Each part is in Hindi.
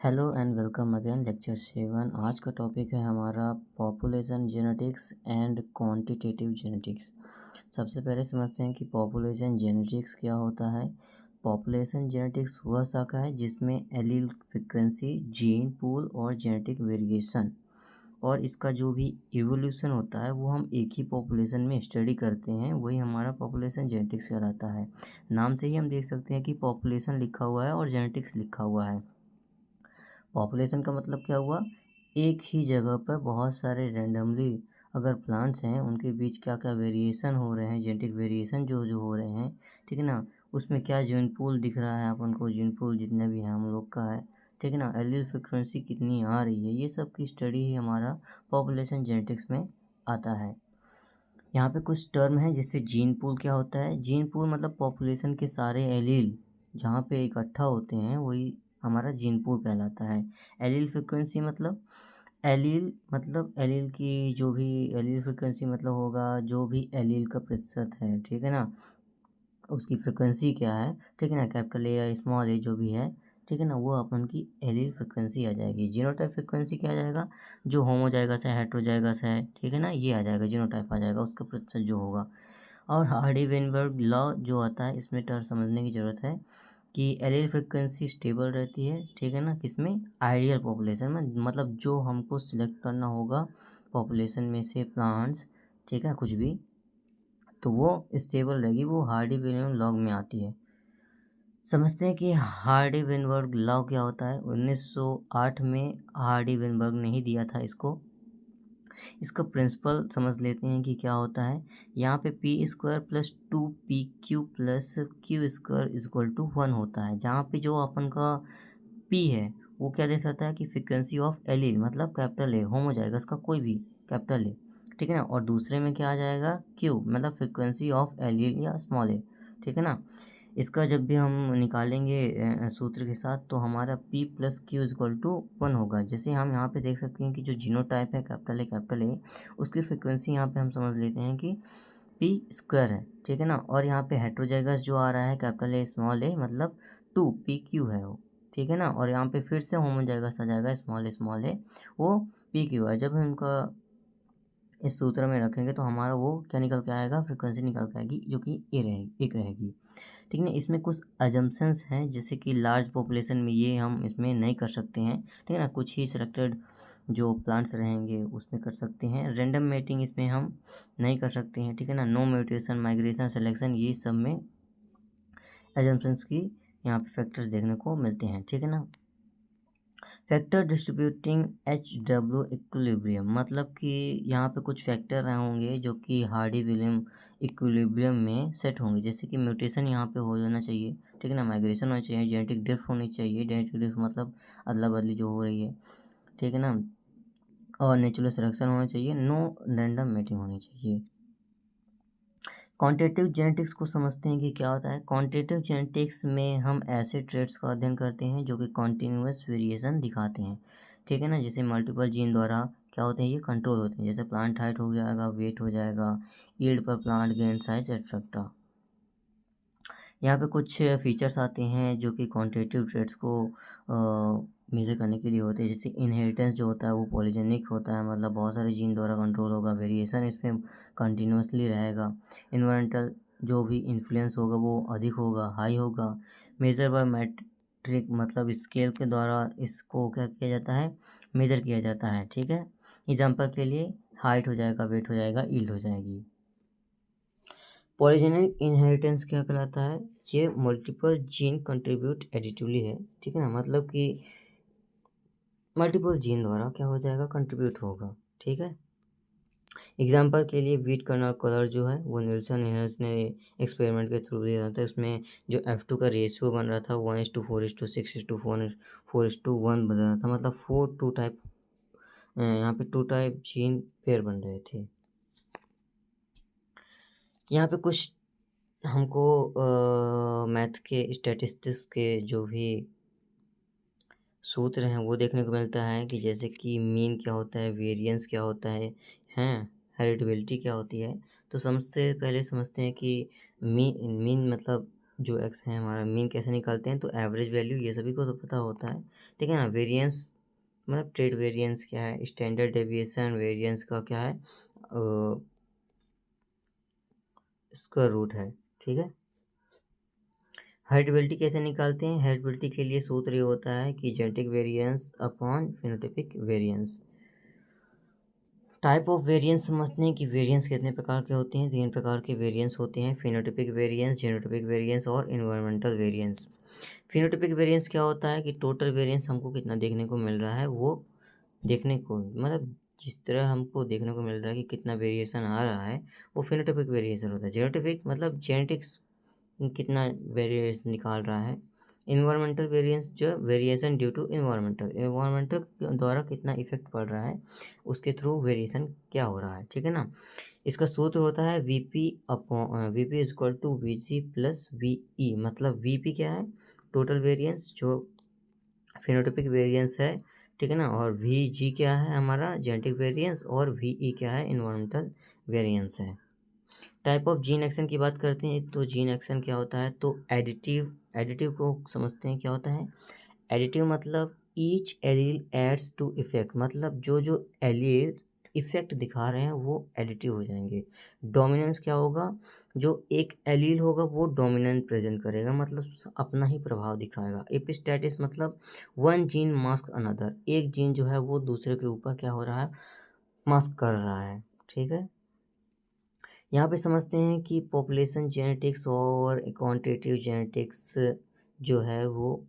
Hello and welcome again lecture 7। आज का टॉपिक है हमारा population genetics and quantitative genetics. सबसे पहले समझते हैं कि पॉपुलेशन जेनेटिक्स क्या होता है। पॉपुलेशन जेनेटिक्स वह शाखा है जिसमें एलील फ्रीक्वेंसी, जीन पूल और जेनेटिक वेरिएशन और इसका जो भी इवोल्यूशन होता है वो हम एक ही पॉपुलेशन में स्टडी करते हैं, वही हमारा पॉपुलेशन जेनेटिक्स कहलाता है। नाम से ही हम देख सकते हैं कि पॉपुलेशन लिखा हुआ है और जेनेटिक्स लिखा हुआ है। पॉपुलेशन का मतलब क्या हुआ, एक ही जगह पर बहुत सारे रैंडमली अगर प्लांट्स हैं उनके बीच क्या क्या वेरिएशन हो रहे हैं, जेनेटिक वेरिएशन जो जो हो रहे हैं, ठीक है ना। उसमें क्या जीन पूल दिख रहा है अपन को, जीन पूल जितने भी हैं हम लोग का है, ठीक है ना। एलील फ्रीक्वेंसी कितनी आ रही है, ये सब की स्टडी ही हमारा पॉपुलेशन जेनेटिक्स में आता है। यहाँ पे कुछ टर्म है, जैसे जीन पूल क्या होता है। जीन पूल मतलब पॉपुलेशन के सारे एलील जहाँ पे इकट्ठा होते हैं वही हमारा जीन पूल कहलाता है। एलील फ्रिक्वेंसी मतलब एलील की जो भी एलील फ्रिक्वेंसी मतलब होगा जो भी एलील का प्रतिशत है, ठीक है ना, उसकी फ्रिक्वेंसी क्या है, ठीक है ना, कैपिटल ए या स्मॉल ए जो भी है, ठीक है ना, वो अपन की एलील फ्रिक्वेंसी आ जाएगी। जीनोटाइप फ्रिक्वेंसी क्या आ जाएगा, जो होमोजाइगस है, हेट्रोजाइगस है, ठीक है ना, ये आ जाएगा, जीनोटाइप आ जाएगा, उसका प्रतिशत जो होगा। और हार्डी वेनबर्ग लॉ जो आता है, इसमें टर्म समझने की ज़रूरत है कि एलील फ्रिक्वेंसी स्टेबल रहती है, ठीक है ना, किसमें, आइडियल पॉपुलेशन में, मतलब जो हमको सिलेक्ट करना होगा पॉपुलेशन में से प्लांट्स, ठीक है, कुछ भी, तो वो स्टेबल रहेगी, वो हार्डी वेनबर्ग लॉ में आती है। समझते हैं कि हार्डी वेनबर्ग लॉ क्या होता है। 1908 में हार्डी वेनबर्ग ने ही दिया था इसको। इसका प्रिंसिपल समझ लेते हैं कि क्या होता है। यहाँ पे P square plus 2PQ plus Q square is equal to 1 होता है, जहाँ पे जो अपन का पी है वो क्या दे सकता है कि फ्रिक्वेंसी ऑफ एलील मतलब कैपिटल ए, होमोजाइगस का कोई भी कैपिटल ए, ठीक है ना। और दूसरे में क्या आ जाएगा, क्यू मतलब फ्रिक्वेंसी ऑफ एलील या स्मॉल ए, ठीक है ना। इसका जब भी हम निकालेंगे सूत्र के साथ, तो हमारा P plus Q is equal to 1 होगा। जैसे हम यहाँ पे देख सकते हैं कि जो जीनोटाइप है कैपिटल ए, उसकी फ्रिक्वेंसी यहाँ पे हम समझ लेते हैं कि P स्क्वायर है, ठीक है ना। और यहाँ पे हेट्रोजाइगस जो आ रहा है कैपिटल ए स्मॉल ए मतलब 2PQ है वो, ठीक है ना। और यहाँ पे फिर से होमोजाइगस आ जाएगा स्मॉल ए, वो PQ है। जब हम इनका इस सूत्र में रखेंगे तो हमारा वो क्या निकल के आएगा, फ्रिक्वेंसी निकल के आएगी, जो कि एक रहेगी, ठीक है ना। इसमें कुछ अजम्पशंस हैं, जैसे कि लार्ज पॉपुलेशन में ये हम इसमें नहीं कर सकते हैं, ठीक है ना। कुछ ही सिलेक्टेड जो प्लांट्स रहेंगे उसमें कर सकते हैं। रैंडम मेटिंग इसमें हम नहीं कर सकते हैं, ठीक है ना। नो म्यूटेशन, माइग्रेशन, सिलेक्शन, ये सब में अजम्पशंस की यहाँ पे फैक्टर्स देखने को मिलते हैं, ठीक है ना। फैक्टर डिस्ट्रीब्यूटिंग HW इक्विलिब्रियम मतलब कि यहाँ पे कुछ फैक्टर होंगे जो कि हार्डी विलियम इक्विलिब्रियम में सेट होंगे, जैसे कि म्यूटेशन यहाँ पे हो जाना चाहिए, ठीक है ना, माइग्रेशन होना चाहिए, जेनेटिक ड्रिफ्ट होनी चाहिए, जेनेटिक ड्रिफ्ट मतलब अदला बदली जो हो रही है, ठीक है ना, और नेचुरल सिलेक्शन होना चाहिए, नो रैंडम मेटिंग होनी चाहिए। क्वांटिटेटिव जेनेटिक्स को समझते हैं कि क्या होता है। क्वांटिटेटिव जेनेटिक्स में हम ऐसे ट्रेड्स का अध्ययन करते हैं जो कि कॉन्टिन्यूस वेरिएशन दिखाते हैं, ठीक है ना। जैसे मल्टीपल जीन द्वारा क्या होते हैं, ये कंट्रोल होते हैं, जैसे प्लांट हाइट हो जाएगा, वेट हो जाएगा, यील्ड पर प्लांट गेन साइज एक्सेट्रा। यहाँ पे कुछ फीचर्स आते हैं जो कि क्वांटिटेटिव ट्रेड्स को मेजर करने के लिए होते हैं, जैसे इनहेरिटेंस जो होता है वो पॉलीजेनिक होता है, मतलब बहुत सारे जीन द्वारा कंट्रोल होगा, वेरिएशन इसमें कंटिन्यूसली रहेगा, इन्वायरमेंटल जो भी इन्फ्लुएंस होगा वो अधिक होगा, हाई होगा, मेजर बाय मैट्रिक मतलब स्केल के द्वारा इसको क्या किया जाता है, मेजर किया जाता है, ठीक है। एग्जाम्पल के लिए हाइट हो जाएगा, वेट हो जाएगा, यील्ड हो जाएगी। पॉलीजेनिक इनहेरिटेंस क्या कहलाता है, ये मल्टीपल जीन कंट्रीब्यूट एडिटिवली है, ठीक है ना, मतलब कि मल्टीपल जीन द्वारा क्या हो जाएगा, कंट्रीब्यूट होगा, ठीक है। एग्जाम्पल के लिए वीट कर्नल कलर जो है वो निल्सन हेयर्स ने एक्सपेरिमेंट के थ्रू दिया था। उसमें जो F2 का रेशियो बन रहा था 1:4:6:4:1 बन रहा था, मतलब 4 2 टाइप, यहाँ पे 2 टाइप जीन पेयर बन रहे थे। यहाँ पे कुछ हमको मैथ के स्टैटिस्टिक्स के जो भी सूत्र हैं वो देखने को मिलता है, कि जैसे कि मीन क्या होता है, वेरिएंस क्या होता है, हैं, हेरिडेबिलिटी क्या होती है। तो सबसे पहले समझते हैं कि मीन मतलब जो एक्स है हमारा मीन कैसे निकालते हैं, तो एवरेज वैल्यू ये सभी को तो पता होता है, ठीक है ना। वेरिएंस मतलब ट्रेड वेरिएंस क्या है, स्टैंडर्ड डेविएशन वेरिएंस का क्या है, स्क्वायर रूट है, ठीक है। हेरिडिबिलिटी कैसे निकालते हैं, हेरिडिबिलिटी के लिए सूत्र ये होता है कि genetic variance upon phenotypic variance. Type of variance समझते हैं कि वेरिएंस कितने प्रकार के होते हैं। 3 प्रकार के वेरिएंस होते हैं, फिनोटाइपिक वेरिएंस, जीनोटाइपिक वेरिएंस और इन्वायरमेंटल वेरिएंस। फिनोटाइपिक वेरिएंस क्या होता है कि टोटल वेरिएंस हमको कितना देखने को मिल रहा है, वो देखने को मतलब जिस तरह हमको देखने को मिल रहा है कि कितना वेरिएशन आ रहा है, वो फिनोटाइपिक वेरिएशन होता है। जीनोटाइपिक मतलब जेनेटिक्स कितना वेरिएशन निकाल रहा है। इन्वायरमेंटल वेरिएंस जो वेरिएशन ड्यू टू इन्वायरमेंटल द्वारा कितना इफेक्ट पड़ रहा है, उसके थ्रू वेरिएशन क्या हो रहा है, ठीक है ना। इसका सूत्र होता है VP upon VP is equal to VG plus VE. मतलब वीपी क्या है, टोटल वेरिएंस जो फिनोटाइपिक वेरिएंस है, ठीक है ना, और वी जी क्या है हमारा जेनेटिक वेरिएंस, और वी ई क्या है इन्वायरमेंटल वेरिएंस है। टाइप ऑफ जीन एक्शन की बात करते हैं, तो जीन एक्शन क्या होता है, तो एडिटिव को समझते हैं क्या होता है। एडिटिव मतलब each allele adds to effect, मतलब जो जो एलील इफेक्ट दिखा रहे हैं वो एडिटिव हो जाएंगे। डोमिनेंस क्या होगा, जो एक एलील होगा वो डोमिनेंट प्रेजेंट करेगा, मतलब अपना ही प्रभाव दिखाएगा। एपिस्टैटिस मतलब वन जीन मास्क अनदर, एक जीन जो है वो दूसरे के ऊपर क्या हो रहा है, मास्क कर रहा है, ठीक है। यहाँ पे समझते हैं कि पॉपुलेशन जेनेटिक्स और क्वांटिटेटिव जेनेटिक्स जो है वो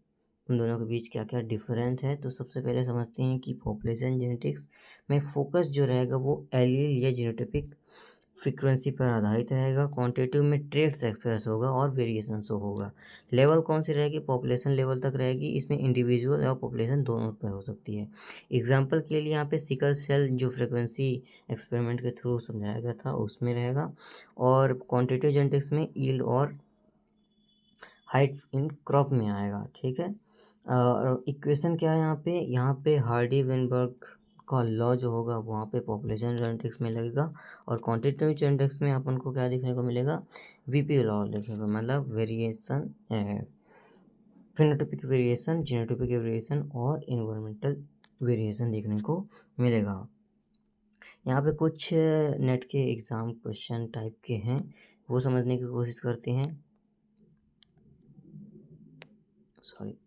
उन दोनों के बीच क्या क्या डिफरेंस है। तो सबसे पहले समझते हैं कि पॉपुलेशन जेनेटिक्स में फोकस जो रहेगा वो एलील या जीनोटाइपिक फ्रीक्वेंसी पर आधारित रहेगा। क्वांटिटेटिव में ट्रेड्स एक्सप्रेस होगा और वेरिएशन शो होगा। लेवल कौन सी रहेगी, पॉपुलेशन लेवल तक रहेगी, इसमें इंडिविजुअल और पॉपुलेशन दोनों पर हो सकती है। एग्जांपल के लिए यहाँ पे सिकल सेल जो फ्रीक्वेंसी एक्सपेरिमेंट के थ्रू समझाया गया था उसमें रहेगा, और क्वांटिटेटिव जेनेटिक्स में यील्ड और हाइट इन क्रॉप में आएगा, ठीक है। और इक्वेशन क्या है यहाँ पे हार्डी वेनबर्ग का लॉ जो होगा वहाँ पे पॉपुलेशन जेनेटिक्स में लगेगा, और क्वांटिटेटिव जेनेटिक्स में अपन को क्या देखने को मिलेगा, वीपी लॉ देखने को, मतलब variation, phenotypic variation, genotypic variation और इन्वायरमेंटल वेरिएशन देखने को मिलेगा। यहाँ पे कुछ नेट के एग्ज़ाम क्वेश्चन टाइप के हैं, वो समझने की कोशिश करते हैं। सॉरी,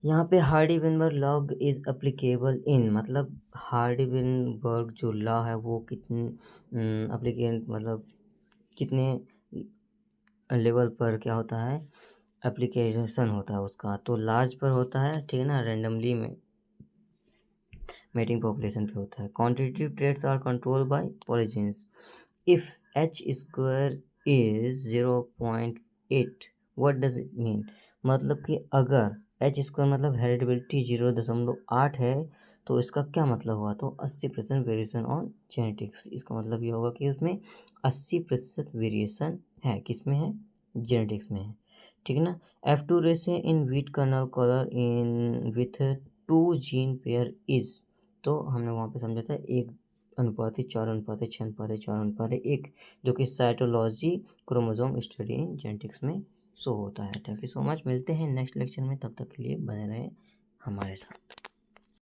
यहाँ पे Hardy Weinberg law is applicable in, मतलब हार्डी वेनबर्ग जो लॉ है वो कितने अप्लीकेंट मतलब कितने लेवल पर क्या होता है, एप्लीकेशन होता है उसका, तो लार्ज पर होता है, ठीक है ना, रैंडमली में मेटिंग पॉपुलेशन पे होता है। Quantitative traits are control by polygenes. If H square is 0.8, what does it mean, मतलब कि अगर एच स्क्वायर मतलब हेरिडिबिलिटी 0.8 है, तो इसका क्या मतलब हुआ, तो 80% वेरिएशन ऑन जेनेटिक्स। इसका मतलब ये होगा कि उसमें 80% वेरिएशन है, किस में है, जेनेटिक्स में है, ठीक है ना। F2 ratio in wheat kernel colour in with 2 gene pair is, तो हमने वहाँ पे समझा था 1:4:6:4:1, जो कि cytology chromosome study in genetics में शो होता है। थैंक यू सो मच, मिलते हैं नेक्स्ट लेक्चर में, तब तक के लिए बने रहे हमारे साथ।